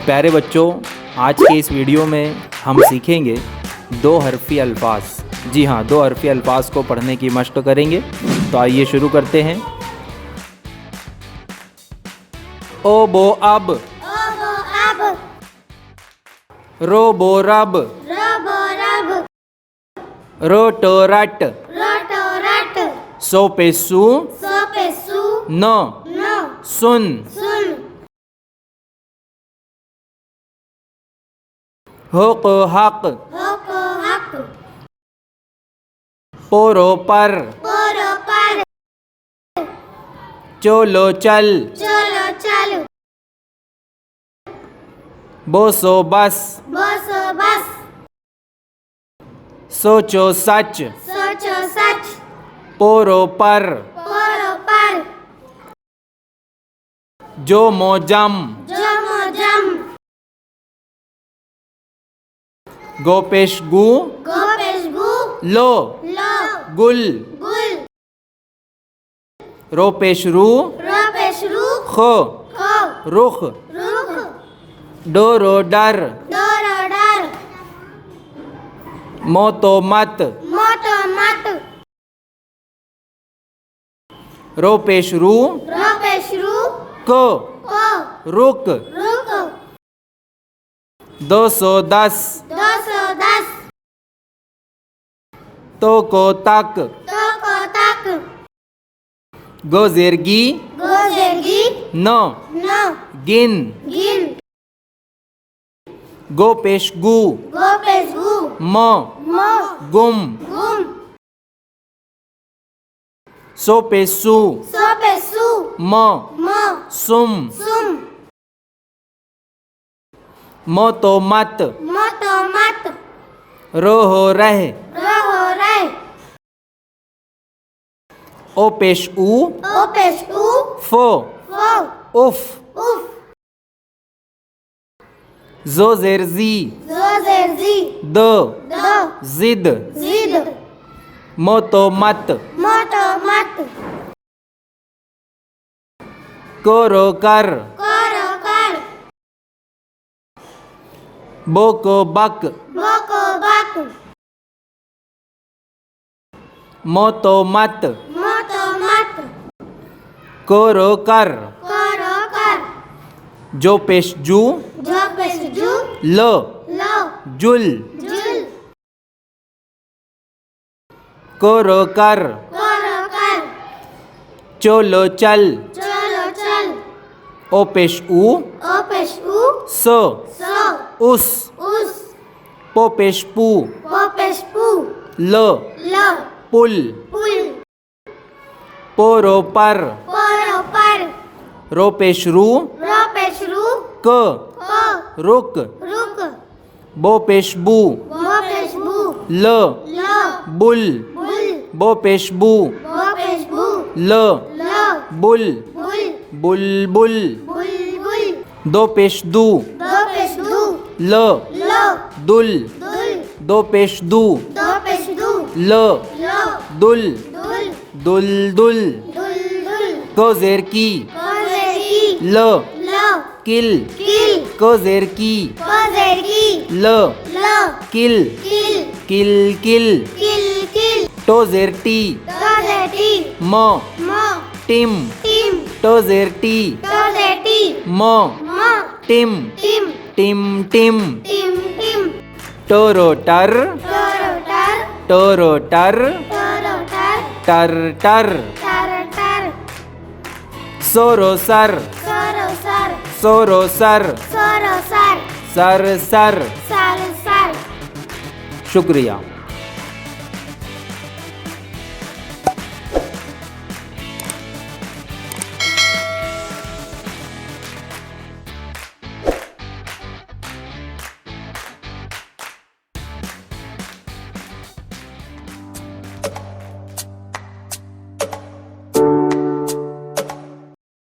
प्यारे बच्चों, आज के इस वीडियो में हम सीखेंगे दो हरफ़ी अल्फाज। जी हाँ, दो हरफ़ी अल्फाज को पढ़ने की मशक़ करेंगे। तो आइए शुरू करते हैं। ओ बो अब, रो बो रब, रो टो रट, सो पे सू, न सुन, हो को हक, पोरो पर, चोलो चल, बोसो बस, सोचो सच, पोरो पर, जो मोजम, गोपेश गु, लो गुल, रोपेश रू, खो रुख, डोरो डर, मोतो मत, रोपेश रू, को रुक, 210, तो को तक, गोजेरगी, न गिन, गोपेश गु, म गुम, सोपेसु, म सुम, मोतो मत, रोहो रह, ओपेश उ, फो उफ, जोजेरजी, द जिद, मोतो मत, कोरो कर, बोको बक, मोतो मत, कोरो कर, जो पेश जू, ल जुल, कोरो कर, चोलो चल, ओपेश उ, स उस, पोपेश पू, ल पुल, पोरो पर, रोपेश रू, क रुक, बोपेश बू, ल बुल, बोपेश बू, ल बुल, बुलबुल, दो पेश दू, ल दुल, दो पेश दू, ल दुल, दुलदुल, कोजेर की, ल किल, कोजेर की, ल किल, किल, टोजेर टी, म टिम, टोजेर टी, म टिम, टोरो टर, टर, सोरो सर, सर, शुक्रिया।